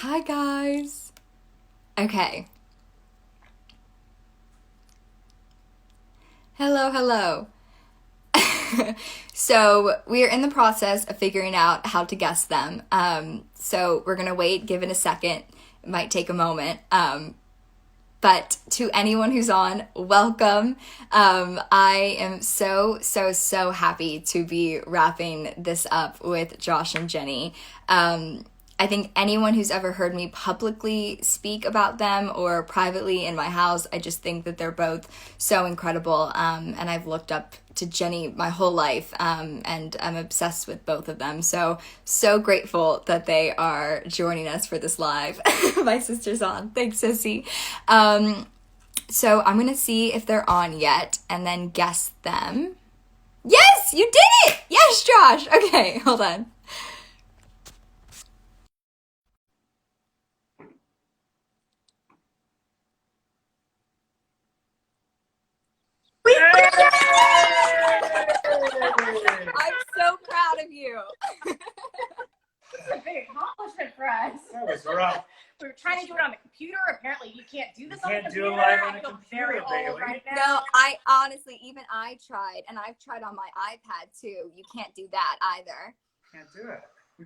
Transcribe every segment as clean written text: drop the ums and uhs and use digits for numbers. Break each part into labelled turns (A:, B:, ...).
A: Hi, guys. Okay. Hello, hello. So, we are in the process of figuring out how to guess them. So, we're going to wait, give it a second. It might take a moment. But to anyone who's on, welcome. I am so happy to be wrapping this up with Josh and Jenny. I think anyone who's ever heard me publicly speak about them or privately in my house, I just think that they're both so incredible. And I've looked up to Jenny my whole life, and I'm obsessed with both of them. So grateful that they are joining us for this live. My sister's on. Thanks, Sissy. So I'm going to see if they're on yet and then guess them. Yes, you did it! Yes, Josh! Okay, hold on. I'm so proud of you.
B: It's a big accomplishment for us.
C: That was rough.
B: We were trying to do it on the computer. Apparently, you can't do this on the
C: Can't do
B: computer.
C: it live on
B: I
C: a
B: feel
C: computer,
B: very old
C: Bailey.
B: right now.
A: No, I honestly, even I tried, and I've tried on my iPad too. You can't do that either.
C: Can't do it. We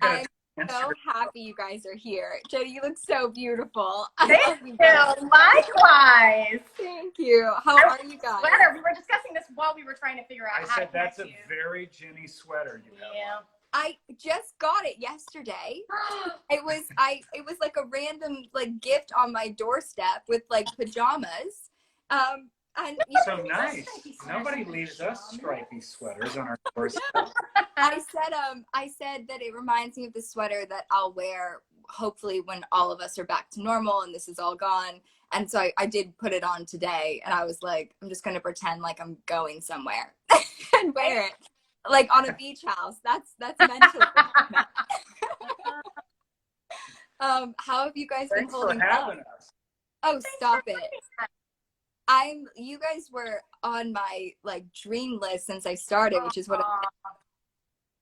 A: I'm
C: gotta
A: so happy you guys are here. Jenny, you look so beautiful.
B: Thank you. Likewise.
A: Thank you. How are you guys?
B: Sweater. We were discussing this while we were trying to figure out
C: I
B: how
C: said
B: to
C: that's
B: connect
C: a
B: you.
C: very Jenny sweater you have.
B: Yeah.
A: I just got it yesterday. It was like a random like gift on my doorstep with like pajamas. And
C: So nice. Nobody leaves us stripy sweaters on our doorstep.
A: I said that it reminds me of the sweater that I'll wear hopefully when all of us are back to normal and this is all gone. And so I did put it on today, and I was like, I'm just gonna pretend like I'm going somewhere and wear it. Like on a beach house. That's mentally. How have you guys been
C: Thanks for
A: holding up?
C: having us.
A: Oh, stop it. You guys were on my like dream list since I started, which is what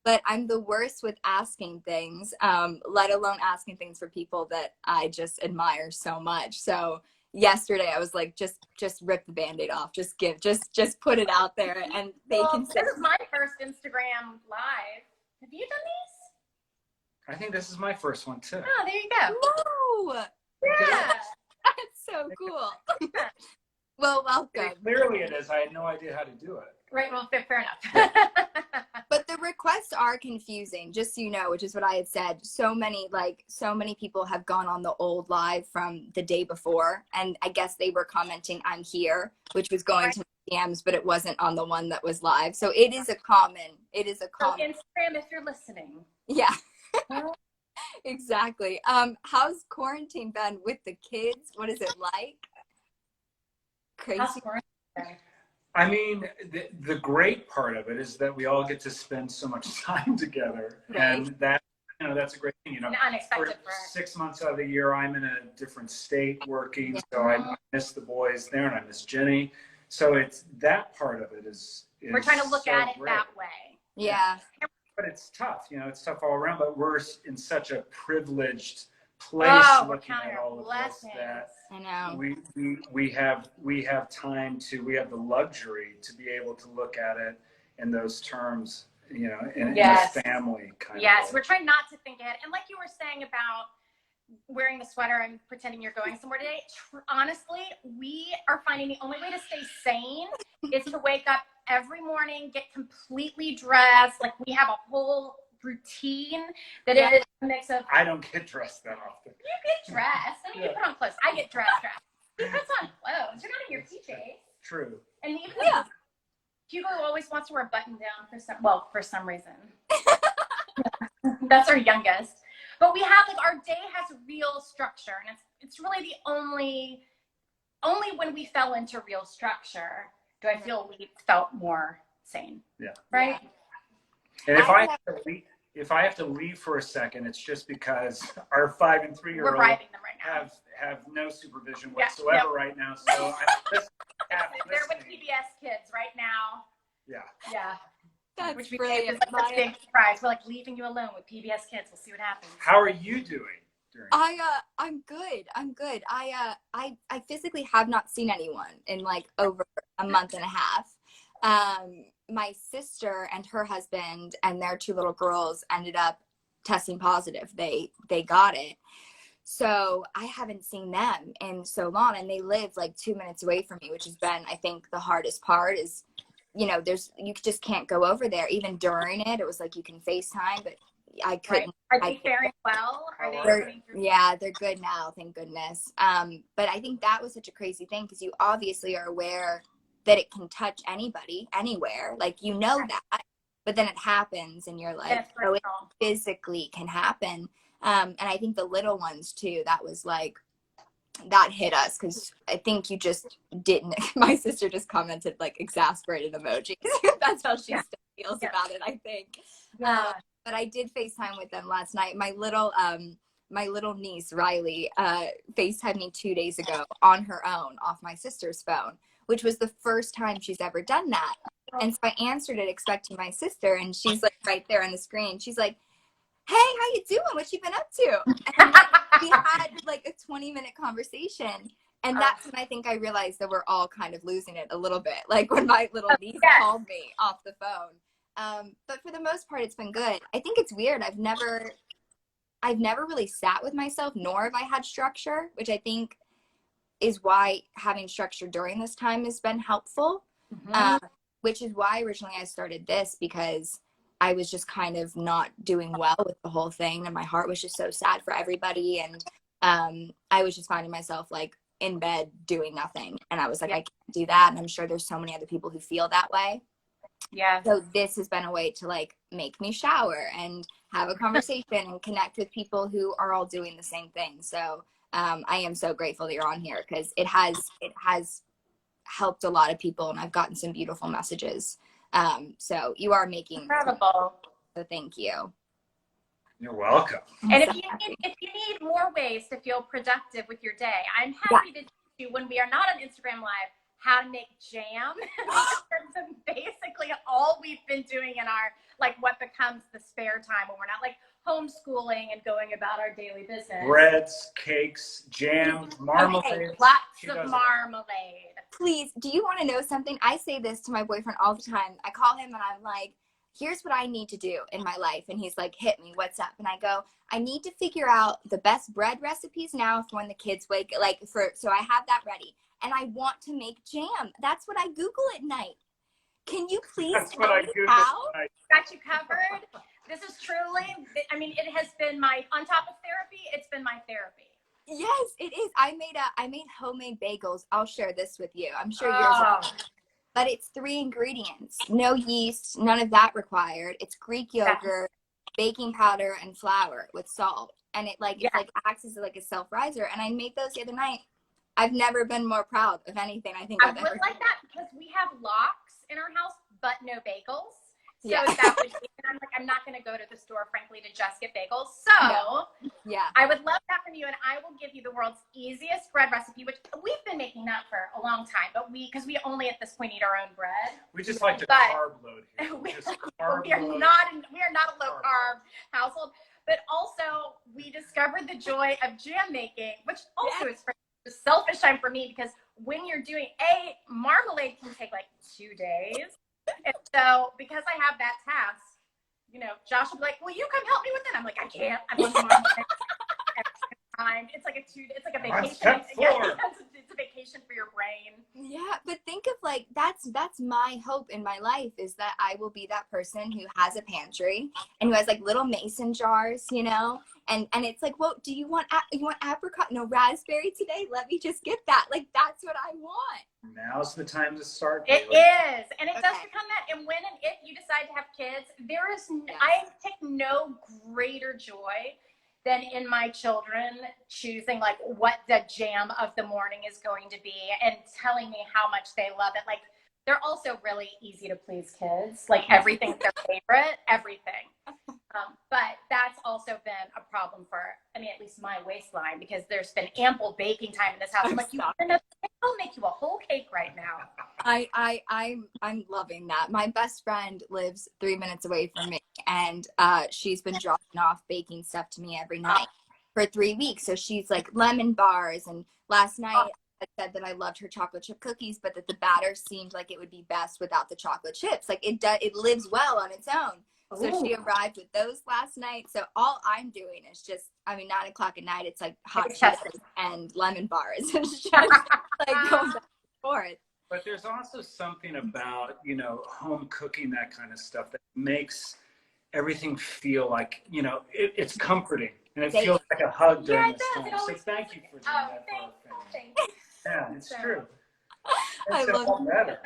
A: but I'm the worst with asking things, let alone asking things for people that I just admire so much. So yesterday I was like, just rip the Band-Aid off. Just put it out there and they can say.
B: This is my first Instagram live. Have you done these?
C: I think this is my first one too.
B: Oh, there you go.
A: No,
B: Yeah.
A: that's so cool. Well, welcome.
C: Clearly it is. I had no idea how to do it.
B: Right. Well, fair enough.
A: But the requests are confusing, just so you know, which is what I had said. So many people have gone on the old live from the day before, and I guess they were commenting I'm here, which was going to DMs, but it wasn't on the one that was live. So it is a common.
B: So Instagram, if you're listening.
A: Yeah. Exactly. How's quarantine been with the kids? What is it like? Crazy.
C: I mean, the great part of it is that we all get to spend so much time together,
A: Right.
C: and that's a great thing.
B: And unexpected
C: for
B: for us.
C: 6 months out of the year, I'm in a different state working, so I miss the boys there, and I miss Jenny. So it's that part of it is
B: We're trying to look
C: so
B: at it
C: great.
B: that way.
A: Yeah.
C: But it's tough. It's tough all around. But we're in such a privileged place
B: We're
C: looking
B: counting
C: at
B: our
C: all of this
B: blessings.
C: that
A: I know.
C: we have time to, we have the luxury to be able to look at it in those terms, in
B: Yes.
C: a family kind
B: Yes,
C: of
B: we're trying not to think ahead. And like you were saying about wearing the sweater and pretending you're going somewhere today, honestly, we are finding the only way to stay sane is to wake up every morning, get completely dressed. Like we have a whole routine that is a mix of
C: I don't get dressed that often.
B: you get dressed. I mean, you put on clothes. I get dressed. He puts on clothes. You're not in your PJs.
C: True.
B: And even
A: Yeah.
B: Hugo always wants to wear a button down for some reason. That's our youngest. But we have our day has real structure, and it's really the only when we fell into real structure do I feel we felt more sane.
C: Yeah.
B: Right?
C: And if I have to leave for a second, it's just because our 5 and 3 year
B: We're
C: old
B: bribing them right now.
C: have no supervision
B: Yeah,
C: whatsoever
B: yep.
C: right now. So
B: They're with PBS Kids right now.
C: Yeah.
B: Yeah.
A: That's
B: Which we
A: brilliant.
B: think is a big surprise. We're like leaving you alone with PBS Kids. We'll see what happens.
C: How are you doing experience?
A: I'm good. I'm good. I physically have not seen anyone in like over a month and a half. My sister and her husband and their two little girls ended up testing positive. They got it. So I haven't seen them in so long, and they live like 2 minutes away from me, which has been, I think, the hardest part is, you just can't go over there. Even during it was like you can FaceTime, but I couldn't.
B: Right. Are they faring well? Are they coming through?
A: Yeah, they're good now, thank goodness. But I think that was such a crazy thing because you obviously are aware that it can touch anybody, anywhere. Like, that, but then it happens and you're like, oh, it physically can happen. And I think the little ones too, that was like, that hit us because I think you just didn't. My sister just commented like exasperated emojis. That's how she still feels about it, I think.
B: Yeah.
A: But I did FaceTime with them last night. My little niece Riley FaceTimed me 2 days ago on her own off my sister's phone, which was the first time she's ever done that. And so I answered it expecting my sister, and she's like right there on the screen. She's like, "Hey, how you doing? What you been up to?" And we had like a 20-minute conversation. And that's when I think I realized that we're all kind of losing it a little bit. Like when my little niece called me off the phone. But for the most part, it's been good. I think it's weird. I've never really sat with myself, nor have I had structure, which I think is why having structure during this time has been helpful. Which is why originally I started this, because I was just kind of not doing well with the whole thing, and my heart was just so sad for everybody, and I was just finding myself like in bed doing nothing, and I was like, I can't do that, and I'm sure there's so many other people who feel that way.
B: Yeah.
A: So this has been a way to like make me shower and have a conversation and connect with people who are all doing the same thing. So I am so grateful that you're on here, because it has helped a lot of people, and I've gotten some beautiful messages. So you are making
B: incredible.
A: So thank you.
C: You're welcome.
B: And if you need more ways to feel productive with your day, I'm happy to teach you when we are not on Instagram Live how to make jam. Basically all we've been doing in our like what becomes the spare time when we're not like homeschooling and going about our daily business.
C: Breads, cakes, jam, marmalade.
B: Lots of marmalade.
A: Please, do you want to know something? I say this to my boyfriend all the time. I call him and I'm like, here's what I need to do in my life. And he's like, hit me, what's up? And I go, I need to figure out the best bread recipes now for when the kids wake, so I have that ready. And I want to make jam. That's what I Google at night. Can you please tell me how?
B: Got you covered. This is truly, I mean, it has been on top of therapy, it's been my therapy.
A: Yes, it is. I made homemade bagels. I'll share this with you. I'm sure yours are. But it's 3 ingredients. No yeast, none of that required. It's Greek yogurt, baking powder, and flour with salt. And it acts as like a self-riser. And I made those the other night. I've never been more proud of anything I think I've ever done.
B: Like that because we have lox in our house, but no bagels. So that was, I'm like, I'm not going to go to the store, frankly, to just get bagels. So I would love that from you, and I will give you the world's easiest bread recipe, which we've been making that for a long time, but because we only at this point eat our own bread.
C: We just like to carb load here.
B: We are not a low carb household, but also we discovered the joy of jam making, which also is a selfish time for me, because when you're doing marmalade can take like 2 days. And so because I have that task, Josh will be like, will you come help me with it? I'm like, I can't. I'm on the marmalade. It's like a vacation. It's a vacation for your brain.
A: Yeah, but think of like that's my hope in my life, is that I will be that person who has a pantry and who has like little mason jars, and it's like, well, do you want apricot? No, raspberry today? Let me just get that. Like, that's what I want.
C: Now's the time to start.
B: It is, and it does become that. And when and if you decide to have kids, I take no greater joy than in my children choosing like what the jam of the morning is going to be and telling me how much they love it. Like, they're also really easy to please kids. Like, everything's their favorite, everything. But that's also been a problem for, at least my waistline, because there's been ample baking time in this house. I'm like, I'll make you a whole cake right now.
A: I'm loving that. My best friend lives 3 minutes away from me, and she's been dropping off baking stuff to me every night for 3 weeks. So she's like lemon bars. And last night I said that I loved her chocolate chip cookies, but that the batter seemed like it would be best without the chocolate chips. Like it lives well on its own. So she arrived with those last night. So all I'm doing is just, I mean, 9 o'clock at night, it's like hot Cheetos and lemon bars. It's just like going back and forth.
C: But there's also something about, you know, home cooking, that kind of stuff, that makes everything feel like, you know, it's comforting. And it feels like a hug during this time. So thank you for doing that for our family. Yeah, it's true.
A: I love
C: better.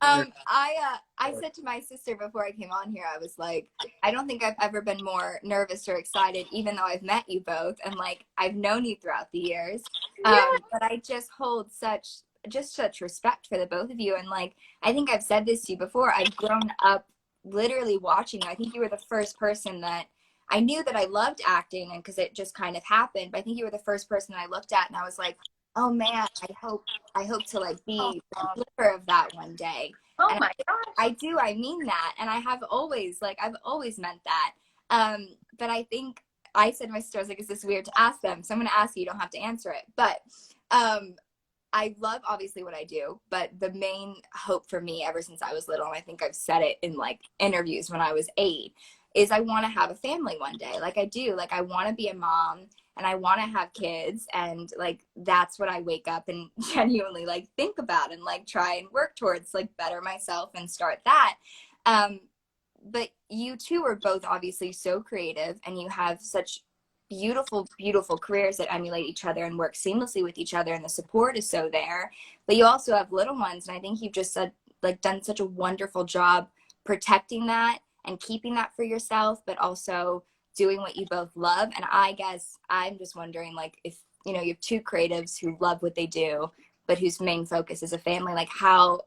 A: I said to my sister before I came on here, I was like, I don't think I've ever been more nervous or excited, even though I've met you both and like I've known you throughout the years. But I just hold such respect for the both of you. And like, I think I've said this to you before, I've grown up literally watching you. I think you were the first person that I knew that I loved acting, and because it just kind of happened, but I think you were the first person I looked at and I was like, oh man, I hope to like be the leader of that one day.
B: Oh
A: and
B: my gosh.
A: I mean that. And I've always meant that. But I think I said to my sister, I was like, is this weird to ask them? So I'm going to ask you, you don't have to answer it. But I love obviously what I do, but the main hope for me ever since I was little, and I think I've said it in like interviews when I was 8, is I want to have a family one day. Like I do, like I want to be a mom and I want to have kids, and like that's what I wake up and genuinely like think about and like try and work towards, like better myself and start that. But you two are both obviously so creative, and you have such beautiful careers that emulate each other and work seamlessly with each other, and the support is so there. But you also have little ones, and I think you've just done such a wonderful job protecting that and keeping that for yourself, but also doing what you both love. And I guess I'm just wondering, like, if you have 2 creatives who love what they do but whose main focus is a family, like how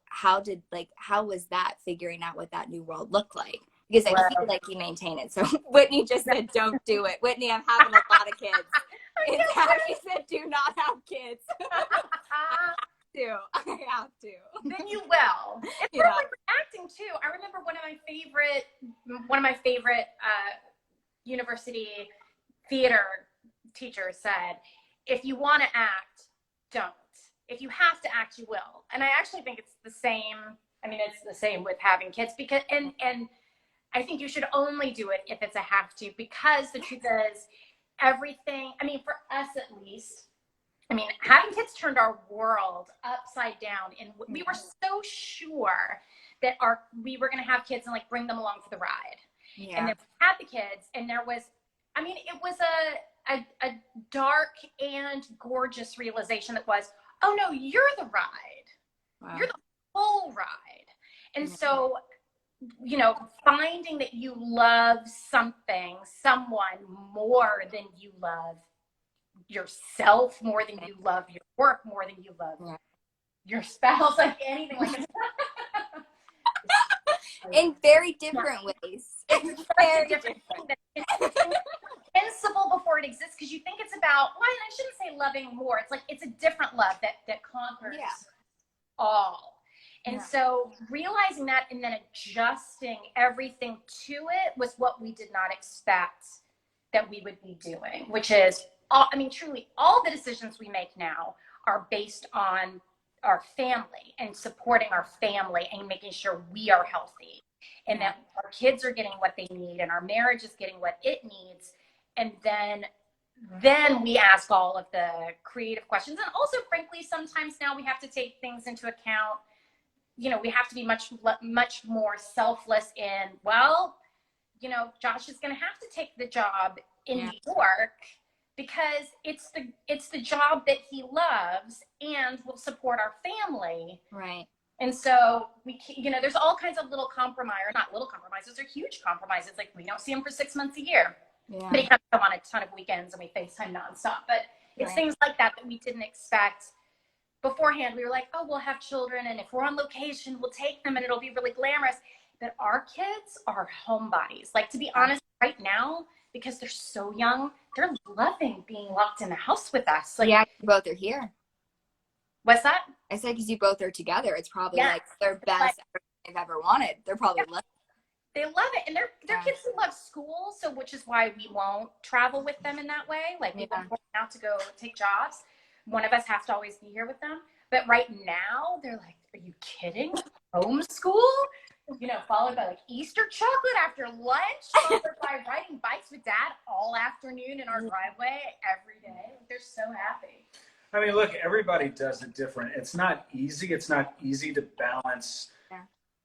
A: was that, figuring out what that new world looked like? Because I feel like you maintain it. So Whitney just said, don't do it. Whitney, I'm having a lot of kids. She said, do not have kids. I have to.
B: Then you will. It's perfect for acting too. I remember one of my favorite university theater teachers said, if you want to act, don't. If you have to act, you will. And I actually think it's the same. I mean, it's the same with having kids, because and I think you should only do it if it's a have to, because the truth is, everything, I mean, for us at least, I mean, having kids turned our world upside down. And we were so sure that we were going to have kids and like bring them along for the ride. Yeah. And then we had the kids, and there was, I mean, it was a dark and gorgeous realization that was, oh no, you're the ride. Wow. You're the whole ride. And so, finding that you love someone more than you love yourself, more than you love your work, more than you love your spouse, like anything like that.
A: In very different ways.
B: It's very different. It's invincible before it exists, because you think it's about, well, I shouldn't say loving more. It's like, it's a different love that conquers all. And so realizing that and then adjusting everything to it was what we did not expect that we would be doing, which is, truly all the decisions we make now are based on our family and supporting our family and making sure we are healthy and that our kids are getting what they need and our marriage is getting what it needs. And then we ask all of the creative questions. And also, frankly, sometimes now we have to take things into account. We have to be much more selfless in, Josh is going to have to take the job in New York because it's the job that he loves and will support our family. Right. And so there's all kinds of little not little compromises, they're huge compromises. Like, we don't see him for 6 months a year, but he comes home on a ton of weekends and we FaceTime nonstop. But it's things like that we didn't expect beforehand. We were like, oh, we'll have children, and if we're on location, we'll take them and it'll be really glamorous. But our kids are homebodies. Like, to be honest, right now, because they're so young, they're loving being locked in the house with us. Like,
A: you both are here.
B: What's that?
A: I said, because you both are together. It's probably like their best they've ever wanted. They're probably lucky.
B: They love it, and they're kids who love school, so which is why we won't travel with them in that way. Like we won't go out to go take jobs. One of us has to always be here with them. But right now, they're like, "Are you kidding? Homeschool? You know, followed by like Easter chocolate after lunch, followed by riding bikes with Dad all afternoon in our driveway every day." They're so happy.
C: I mean, look, everybody does it different. It's not easy. It's not easy to balance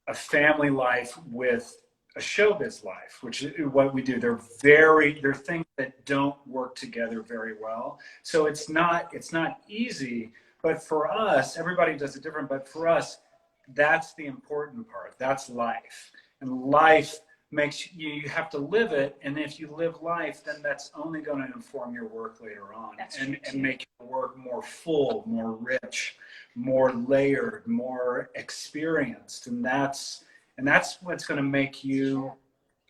C: a family life with a showbiz life, which is what we do. They're things that don't work together very well. So it's not easy, but for us, everybody does it different. But for us, that's the important part. That's life. And life makes you have to live it. And if you live life, then that's only going to inform your work later on and make your work more full, more rich, more layered, more experienced. And that's what's going to make you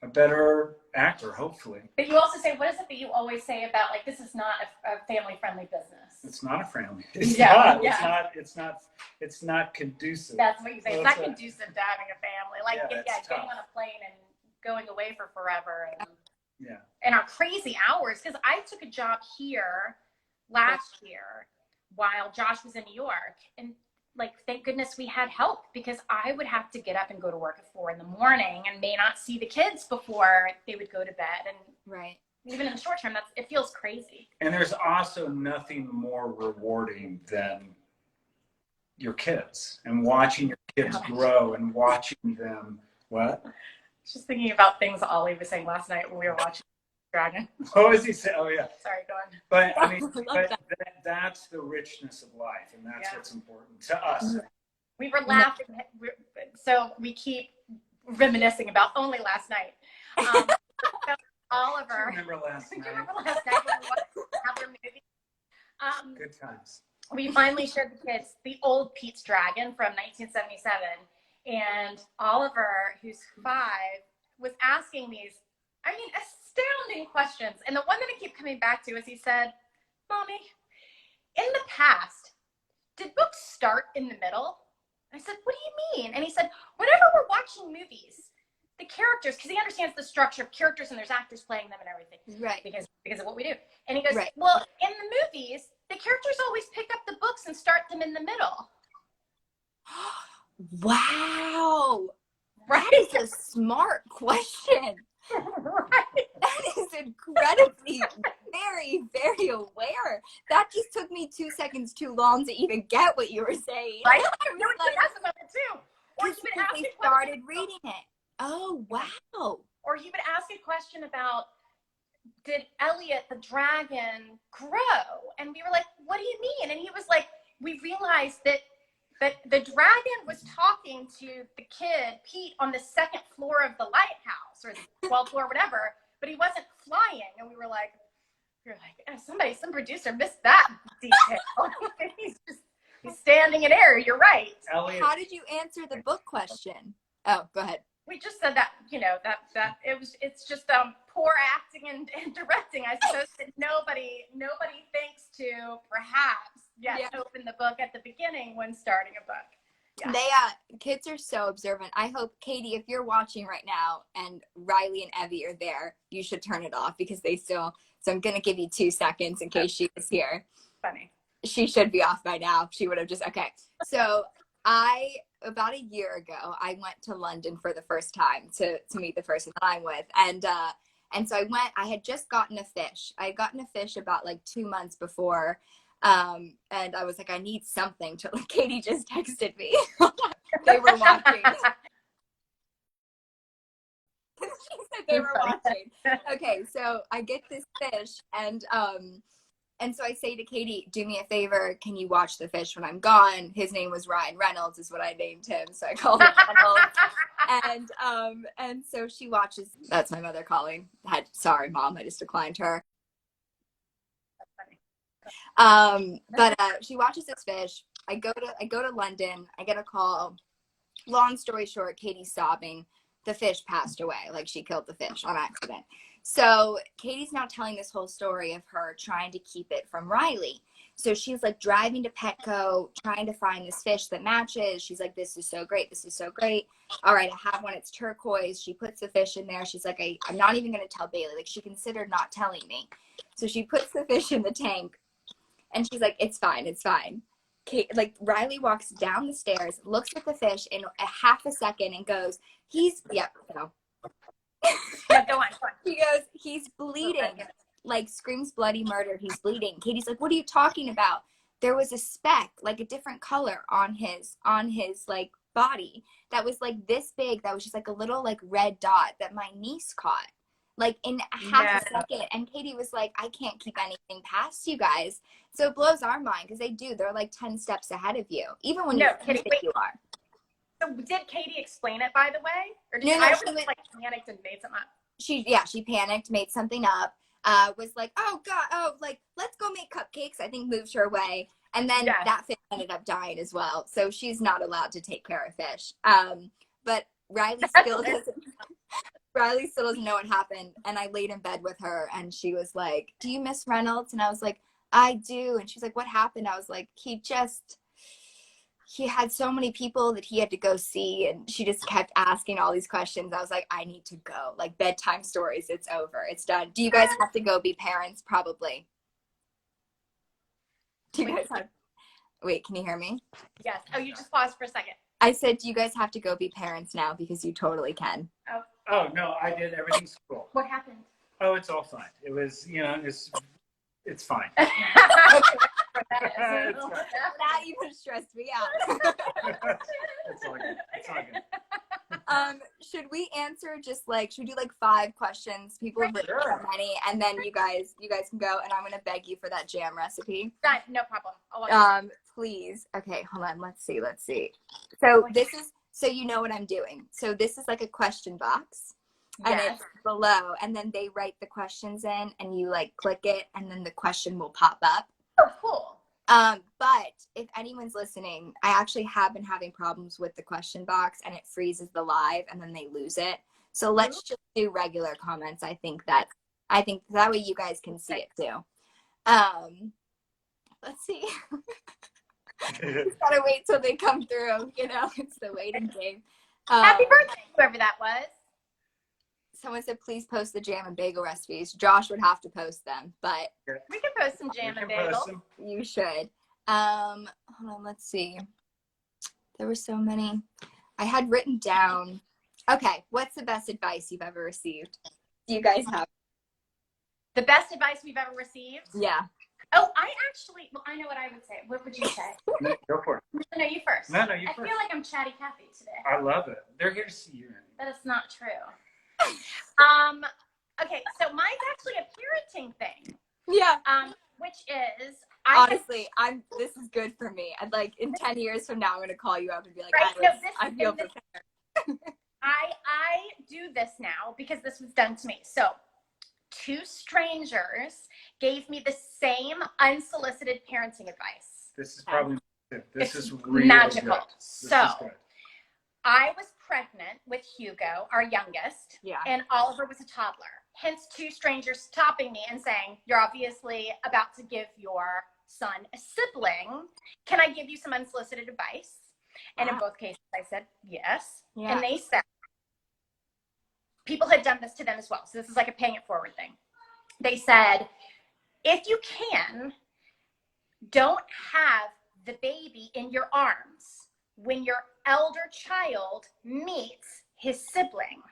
C: a better actor, hopefully.
B: But you also say, what is it that you always say about, like, this is not a family-friendly business?
C: It's not a family.
B: It's
C: not conducive.
B: That's what you say. It's not conducive to having a family. Like, getting on a plane and going away for forever. And our crazy hours. Because I took a job here last year while Josh was in New York. And, like, thank goodness we had help, because I would have to get up and go to work at 4 a.m. and may not see the kids before they would go to bed. And even in the short term, it feels crazy.
C: And there's also nothing more rewarding than your kids and watching your kids grow and watching them. What?
B: Just thinking about things Ollie was saying last night when we were watching Dragon.
C: What was he saying? Oh, yeah.
B: Sorry, go on.
C: But I mean, that's the richness of life, and that's what's important to us.
B: We were laughing, so we keep reminiscing about only last night. Oliver.
C: I remember last night.
B: Remember last night when we watched another movie?
C: Good times.
B: We finally showed the kids the old Pete's Dragon from 1977, and Oliver, who's 5, was asking these, I mean, astounding questions. And the one that I keep coming back to is he said, "Mommy, in the past, did books start in the middle?" I said, "What do you mean?" And he said, "Whenever we're watching movies, the characters," because he understands the structure of characters and there's actors playing them and everything.
A: Right.
B: Because of what we do. And he goes, "Well, in the movies, the characters always pick up the books and start them in the middle."
A: Wow.
B: Right?
A: That is a smart question.
B: Right.
A: That is incredibly very, very aware. That just took me 2 seconds too long to even get what you were saying.
B: Right? No, that's about it too. Or he would ask
A: they started reading it. Oh, wow.
B: Or he would ask a question about, did Elliot the dragon grow? And we were like, "What do you mean?" And he was like, "We realized that the dragon was talking to the kid, Pete, on the 2nd floor of the lighthouse, or the 12th floor, whatever, but he wasn't flying." And we were like, some producer missed that detail. he's standing in air. You're right.
C: Elliot.
A: How did you answer the book question? Oh, go ahead.
B: We just said that, that it's just poor acting and directing. I suppose that nobody thinks to perhaps open the book at the beginning when starting a book. Yeah.
A: They kids are so observant. I hope, Katie, if you're watching right now and Riley and Evie are there, you should turn it off because they still. So I'm gonna give you 2 seconds in case she is here.
B: Funny.
A: She should be off by now. She would have just So about a year ago, I went to London for the first time to meet the person that I'm with. And so I had just gotten a fish. I had gotten a fish about like 2 months before. And I was like, I need something to, like, Katie just texted me. They were watching. She said they were watching. Okay, so I get this fish and so I say to Katie, "Do me a favor, can you watch the fish when I'm gone?" His name was Ryan Reynolds, is what I named him. So I called him Reynolds. And so she watches. That's my mother calling. Sorry, Mom, I just declined her. But she watches this fish. I go to London. I get a call. Long story short, Katie's sobbing. The fish passed away. Like, she killed the fish on accident. So Katie's now telling this whole story of her trying to keep it from Riley. So she's like driving to Petco, trying to find this fish that matches. She's like, this is so great. This is so great. All right, I have one. It's turquoise. She puts the fish in there. She's like, I'm not even going to tell Bailey. Like, she considered not telling me. So she puts the fish in the tank, and she's like, it's fine. It's fine. Like, Riley walks down the stairs, looks at the fish in a half a second, and goes, no.
B: Yeah, go on.
A: He goes, he's bleeding. Like, screams bloody murder. He's bleeding. Katie's like, what are you talking about? There was a speck, like a different color on his like body that was like this big. That was just like a little like red dot that my niece caught like in half a second. And Katie was like, I can't keep anything past you guys. So it blows our mind because they do. They're like 10 steps ahead of you, even when you think you are.
B: So did Katie explain it, by the way? Or did
A: I
B: was like panicked and made something up?
A: She panicked, made something up. Was like, oh God, like, let's go make cupcakes. I think moved her away. And then that fish ended up dying as well. So she's not allowed to take care of fish. But Riley still doesn't know what happened. And I laid in bed with her and she was like, do you miss Reynolds? And I was like, I do. And she's like, what happened? I was like, he had so many people that he had to go see, and she just kept asking all these questions. I was like, I need to go. Like, bedtime stories, it's over. It's done. Do you guys have to go be parents? Probably. Do you guys have... Wait, can you hear me?
B: Yes. Oh, you just paused for a second.
A: I said, do you guys have to go be parents now? Because you totally can.
C: Oh, no, I did. Everything's cool.
B: What happened?
C: Oh, it's all fine. It was, it's fine.
A: That even stressed me out.
C: It's all good. It's all good.
A: Should we answer should we do like 5 questions? People have written so many, and then you guys can go, and I'm gonna beg you for that jam recipe.
B: No problem.
A: Please. Okay, hold on. Let's see. So so you know what I'm doing. So this is like a question box. And it's below, and then they write the questions in, and you like click it, and then the question will pop up.
B: Oh, cool.
A: But if anyone's listening, I actually have been having problems with the question box, and it freezes the live, and then they lose it. So let's just do regular comments. I think that way you guys can see it too. Let's see. Just gotta wait till they come through. It's the waiting game.
B: Happy birthday, whoever that was.
A: Someone said, please post the jam and bagel recipes. Josh would have to post them, but
B: we can post some jam and bagel.
A: You should. Hold on, let's see. There were so many. I had written down. Okay, what's the best advice you've ever received? Do you guys have?
B: The best advice we've ever received?
A: Yeah.
B: Oh, I know what I would say. What would you say?
C: No, go for it.
B: No, you first.
C: No, you first.
B: I feel like I'm Chatty Cathy today.
C: I love it. They're here to see you.
B: That is not true. Okay, so mine's actually a parenting thing.
A: Yeah.
B: Which is
A: honestly, this is good for me. I'd like in 10 years from now I'm gonna call you up and be like, I feel prepared.
B: I do this now because this was done to me. So 2 strangers gave me the same unsolicited parenting advice.
C: This is probably this is
B: really magical. I was pregnant with Hugo, our youngest, and Oliver was a toddler. Hence 2 strangers stopping me and saying, you're obviously about to give your son a sibling. Can I give you some unsolicited advice? And in both cases, I said, yes. Yeah. And they said, people had done this to them as well. So this is like a paying it forward thing. They said, if you can, don't have the baby in your arms when your elder child meets his sibling.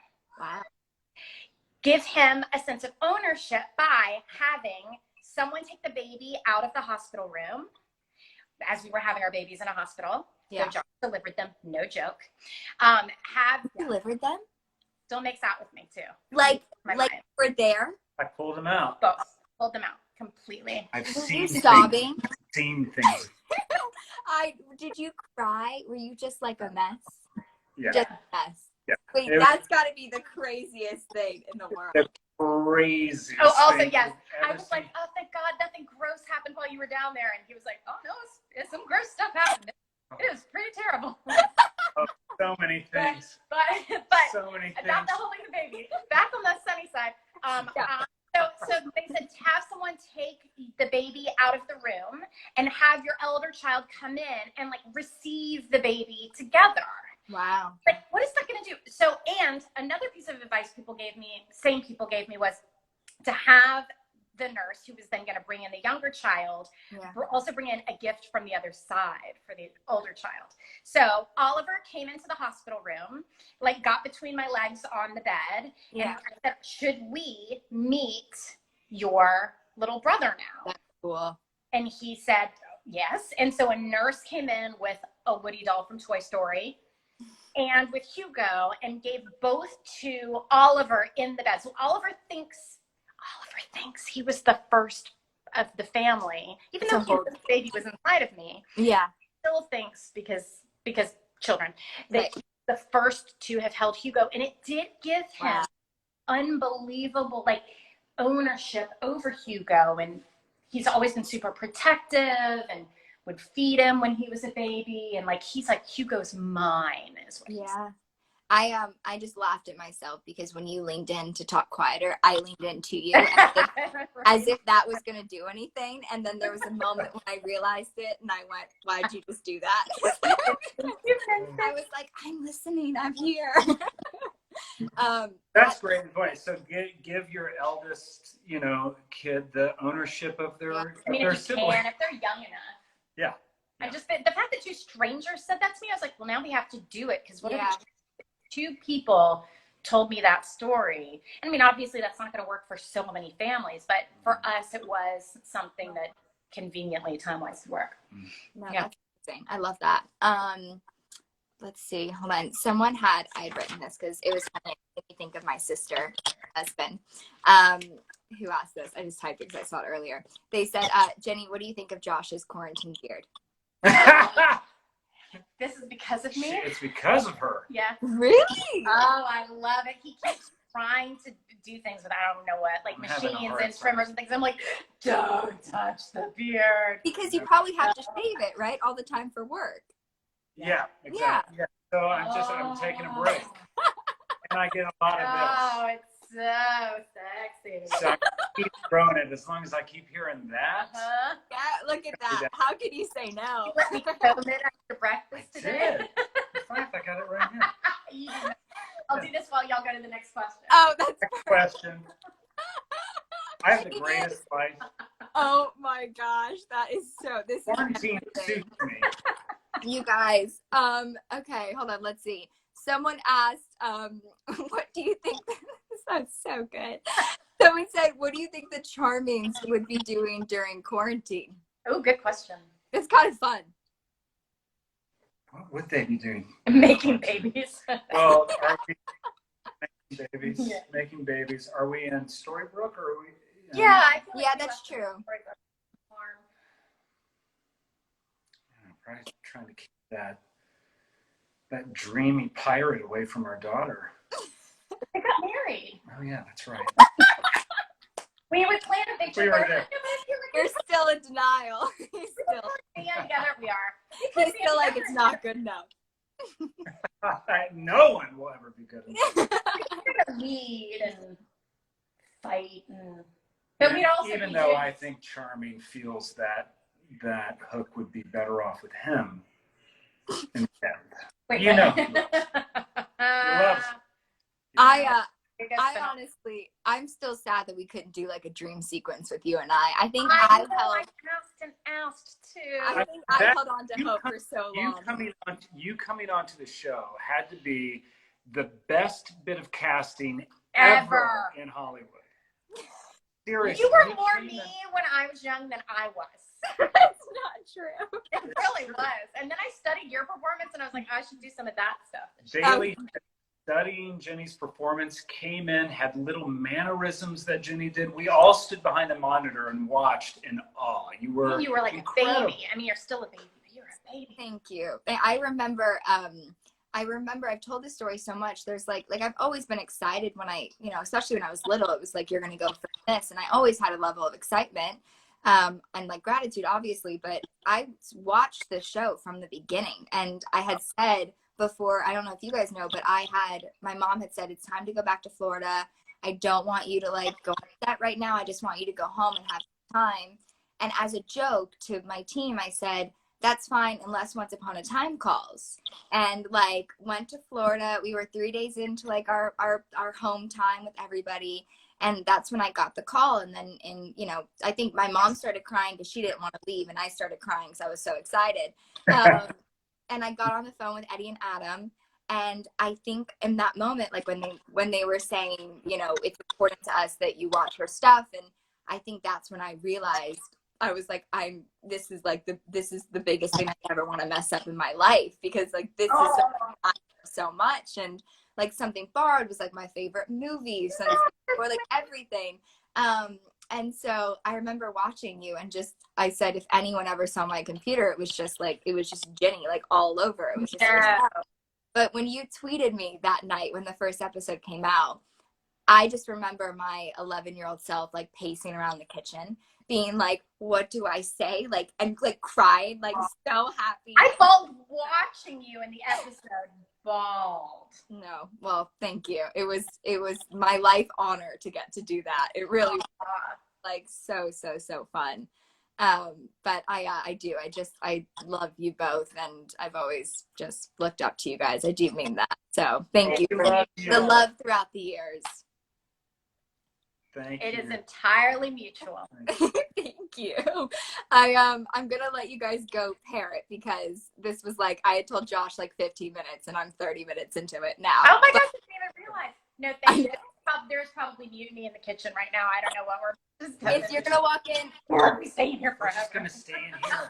A: Wow.
B: Give him a sense of ownership by having someone take the baby out of the hospital room, as we were having our babies in a hospital. Yeah. So Josh delivered them, no joke.
A: Delivered them?
B: Still makes out with me too.
A: Like we're there?
C: I pulled them out.
B: Both. Pulled them out completely.
C: I've seen
A: sobbing.
C: Seen things.
A: Did you cry? Were you just like a mess?
C: Yeah.
A: Just a mess.
C: Yeah.
A: Wait, that's got to be the craziest thing in the world.
C: The craziest.
B: Oh, also, yes. I was like, oh, thank God, nothing gross happened while you were down there. And he was like, oh, no, it's some gross stuff happened. It was pretty terrible.
C: Oh, so many things.
B: But
C: so many things.
B: Not the holding the baby. Back on the sunny side. So they said have someone take the baby out of the room and have your elder child come in and like receive the baby together.
A: Wow.
B: Like, what is that going to do? So, and another piece of advice same people gave me was to have the nurse who was then going to bring in the younger child, also bring in a gift from the other side for the older child. So Oliver came into the hospital room, like got between my legs on the bed, and I said, should we meet your little brother now?
A: That's cool.
B: And he said, yes. And so a nurse came in with a Woody doll from Toy Story and with Hugo and gave both to Oliver in the bed. So Oliver thinks he was the first of the family, even though the baby was inside of me.
A: Yeah.
B: Still thinks because children, that he's the first to have held Hugo. And it did give him unbelievable like ownership over Hugo. And he's always been super protective and would feed him when he was a baby. And like, he's like, Hugo's mine is what he said.
A: I just laughed at myself because when you leaned in to talk quieter, I leaned into you as if that was going to do anything. And then there was a moment when I realized it and I went, why'd you just do that? I was like, I'm listening. I'm here.
C: That's great advice. So give your eldest, kid the ownership of their,
B: if
C: sibling.
B: if they're young enough.
C: Yeah.
B: I just, the fact that two strangers said that to me, I was like, well, now we have to do it. Because what if two people told me that story? I mean, obviously that's not going to work for so many families, but for us, it was something that conveniently time-wise would work.
A: No, that's amazing. I love that. Let's see. Hold on. I had written this because it was funny. It made me think of my sister, husband, who asked this. I just typed it because I saw it earlier. They said, Jenny, what do you think of Josh's quarantine beard?
B: This is because of me?
C: It's because of her.
B: Yeah.
A: Really?
B: Oh, I love it. He keeps trying to do things with I don't know what, like machines and trimmers and things. I'm like, don't touch the beard.
A: Because you probably have to shave it, right? All the time for work.
C: Yeah, exactly. Yeah. So I'm taking a break. And I get a lot of this.
B: Oh, it's so sexy.
C: So I keep growing it as long as I keep hearing that.
A: Yeah, look at that. How could you say no?
B: You let me film it after breakfast today.
C: I did. In fact, I got it right here.
B: I'll do this while y'all go to the next question.
A: Oh, that's
C: next question. I have the greatest life.
A: Oh my gosh, this
C: quarantine
A: is
C: suits me.
A: You guys, okay, hold on, let's see. Someone asked, what do you think, this sounds so good. Someone said, what do you think the Charmings would be doing during quarantine?
B: Oh, good question.
A: It's kind of fun.
C: What would they be doing?
B: Making babies.
C: Well, are we making babies?
B: Yeah.
C: Making babies. Are we in Storybrooke or are we?
B: Yeah, I feel
A: yeah, that's true.
C: I'm probably trying to keep that dreamy pirate away from our daughter.
B: They got married.
C: Oh yeah, that's right.
B: We would plan a picture.
C: We were there.
A: You're still in denial. He's still.
B: Yeah, together we are.
A: He's still like it's not good enough.
C: No one will ever be good enough.
B: We're gonna lead and fight, but we'd also
C: even though I think Charming feels that Hook would be better off with him. In the end.
B: Wait,
C: you know, he loves.
A: I honestly, I'm still sad that we couldn't do like a dream sequence with you and I. I think I
B: asked too.
A: I think I held on to hope for so long.
C: You coming onto the show had to be the best bit of casting ever in Hollywood. Seriously.
B: You were more me when I was young than I was.
A: That's not true.
B: It really was. And then I studied your performance and I was like, I should do some of that stuff.
C: Bailey, studying Jenny's performance, came in, had little mannerisms that Jenny did. We all stood behind the monitor and watched in awe. You were
B: like
C: incredible.
B: A baby. I mean, you're still a baby, but you're a baby.
A: Thank you. I remember I've told this story so much. There's like I've always been excited when especially when I was little, it was like, you're going to go for this. And I always had a level of excitement and like gratitude, obviously. But I watched the show from the beginning. And I had said before, I don't know if you guys know, but my mom had said, it's time to go back to Florida. I don't want you to like go on set right now. I just want you to go home and have time. And as a joke to my team, I said, that's fine unless Once Upon a Time calls. And like went to Florida. We were 3 days into like our home time with everybody. And that's when I got the call. And then, you know, I think my mom started crying because she didn't want to leave. And I started crying because I was so excited. And I got on the phone with Eddie and Adam. And I think in that moment, like when they were saying, you know, it's important to us that you watch her stuff. And I think that's when I realized, I was like, this is the biggest thing I ever want to mess up in my life, because like this is something I love so much. And like Something Borrowed was like my favorite movie, so or like everything. And so I remember watching you, and just I said, if anyone ever saw my computer, it was just Jenny like all over. It was just But when you tweeted me that night when the first episode came out, I just remember my 11-year-old self like pacing around the kitchen, being like, what do I say? Like, and like crying, like so happy.
B: I bawled watching you in the episode. Bawled.
A: No, well, thank you. It was my life honor to get to do that. It really was like so fun. But I love you both, and I've always just looked up to you guys. I do mean that. So thank you for the love throughout the years.
C: Thank you.
B: It is entirely mutual.
A: Thank you. I'm gonna let you guys go parrot, because this was like, I had told Josh like 15 minutes and I'm 30 minutes into it now.
B: Oh my gosh, I didn't even realize. No, thank you. There's probably mutiny in the kitchen right now. I don't know what we're.
A: If you're gonna walk in,
B: we're staying here
C: We're
B: forever.
C: just gonna stay in here.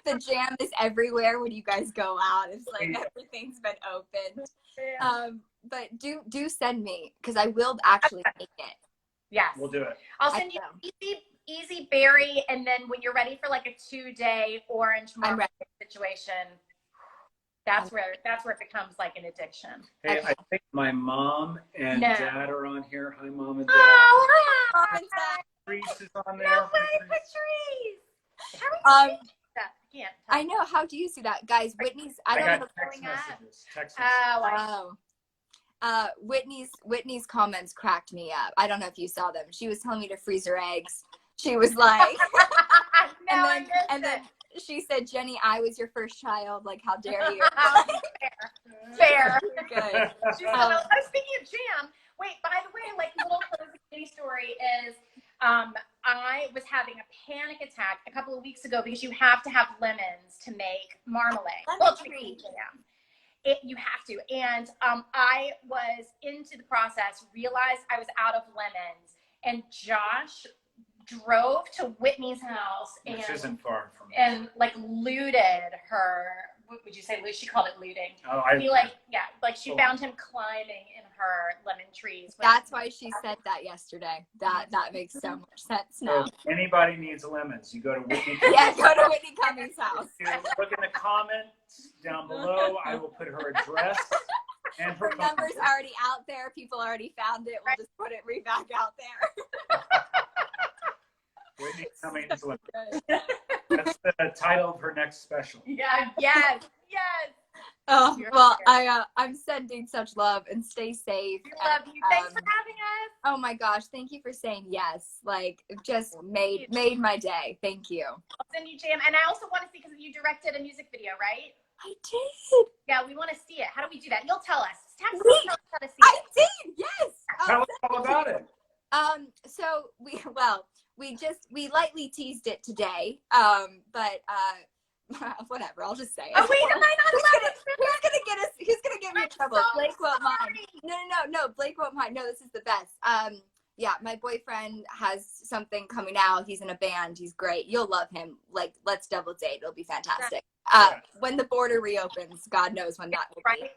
A: The jam is everywhere when you guys go out. It's like everything's been opened. But do send me, because I will actually make it.
B: Yes,
C: We'll do it.
B: I'll send you easy berry, and then when you're ready for like a 2-day orange marmalade situation, that's where it becomes like an addiction.
C: Hey, I think my mom and dad are on here. Hi, Mom and Dad.
B: Oh, hi, Mom and Dad.
C: Reese is on there.
B: No way, Patrice. How do you see that?
A: I know. How do you see that, guys? Whitney's. I don't know.
C: Text messages.
A: Whitney's comments cracked me up. I don't know if you saw them. She was telling me to freeze her eggs. She was like, and then she said, Jenny, I was your first child. Like, how dare you?
B: Fair.
A: Good.
B: Speaking of jam, wait, by the way, like, little crazy story is, I was having a panic attack a couple of weeks ago because you have to have lemons to make marmalade. Jam. You have to. And I was into the process, realized I was out of lemons, and Josh drove to Whitney's house,
C: Which isn't far from me.
B: And like looted her. What would you say? She called it looting.
C: Oh,
B: she found him climbing in her lemon trees.
A: That's why she said that yesterday. That makes so much sense now.
C: So if anybody needs lemons, you go to Whitney.
A: Yeah, go to Whitney Cummings' house.
C: You look in the comments down below. I will put her address and her
A: number's already out there. People already found it. We'll just put it right back out there.
C: Whitney Cummings lemons. That's the title of her next special.
B: Yeah. Yes.
A: Oh, well, I'm sending such love, and stay safe.
B: We love you. Thanks for having us.
A: Oh my gosh, thank you for saying yes. Like, it just made my day. Thank you.
B: I'll send you jam, and I also want to see, because you directed a music video, right?
A: I did.
B: Yeah, we want to see it. How do we do that? You'll tell us. Tell us how to see
A: I did. Yes.
C: Tell us all about it.
A: So we lightly teased it today. But whatever, I'll just say it.
B: Oh wait, am I not allowed?
A: Who's gonna get me in trouble?
B: So
A: Blake won't mind. No, Blake won't mind. No, this is the best. Yeah, my boyfriend has something coming out. He's in a band. He's great. You'll love him. Like, let's double date. It'll be fantastic. When the border reopens, God knows when that will be.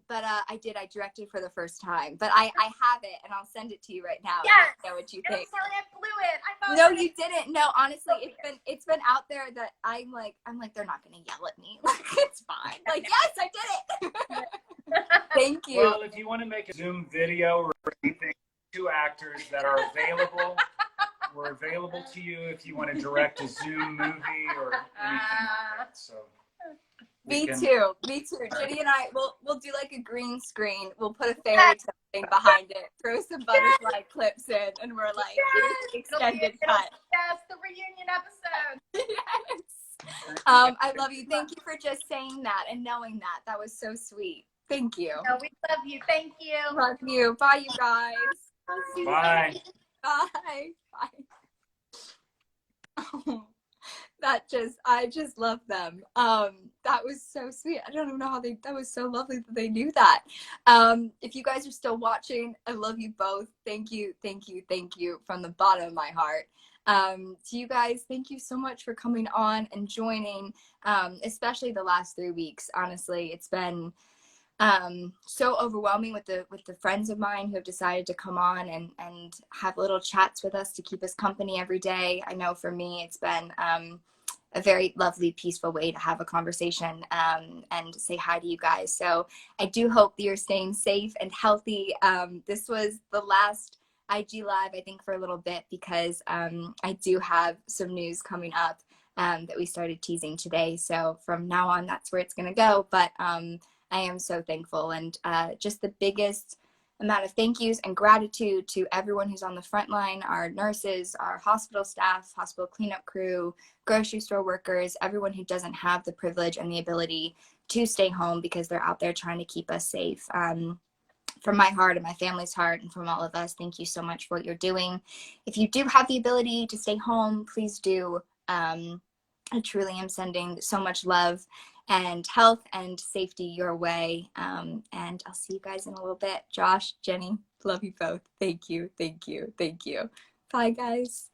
A: But I directed for the first time, but I have it, and I'll send it to you right now.
B: Yes.
A: And know what you
B: I'm
A: think.
B: sorry, I blew it. I thought
A: No, you didn't. No, honestly, it's been out there that I'm like, they're not gonna yell at me. Like, it's fine. Like, yes, I did it. Thank you.
C: Well, if you want to make a Zoom video or anything, 2 actors that are available, we're available to you if you want to direct a Zoom movie or anything like that. So.
A: Me too. Jenny and I, we'll do like a green screen. We'll put a fairy tale thing behind it, throw some butterfly clips in, and we're like, here's the extended cut.
B: Yes, the reunion episode.
A: Yes. I love you. Thank you for just saying that and knowing that. That was so sweet. Thank you.
B: No, we love you. Thank you.
A: Love you. Bye, you guys. I'll see you
C: Bye.
A: later. Bye. Bye. I just love them. That was so sweet. I don't even know how that was so lovely that they knew that. If you guys are still watching, I love you both. Thank you from the bottom of my heart. To you guys, thank you so much for coming on and joining, especially the last 3 weeks. Honestly, it's been so overwhelming with the friends of mine who have decided to come on and have little chats with us to keep us company every day. I know for me, it's been a very lovely, peaceful way to have a conversation and say hi to you guys. So I do hope that you're staying safe and healthy. This was the last IG Live, I think, for a little bit because I do have some news coming up that we started teasing today. So from now on, that's where it's going to go. But I am so thankful, and just the biggest amount of thank yous and gratitude to everyone who's on the front line, our nurses, our hospital staff, hospital cleanup crew, grocery store workers, everyone who doesn't have the privilege and the ability to stay home because they're out there trying to keep us safe. From my heart and my family's heart and from all of us, thank you so much for what you're doing. If you do have the ability to stay home, please do. I truly am sending so much love and health and safety your way. And I'll see you guys in a little bit. Josh, Jenny, love you both. Thank you. Bye, guys.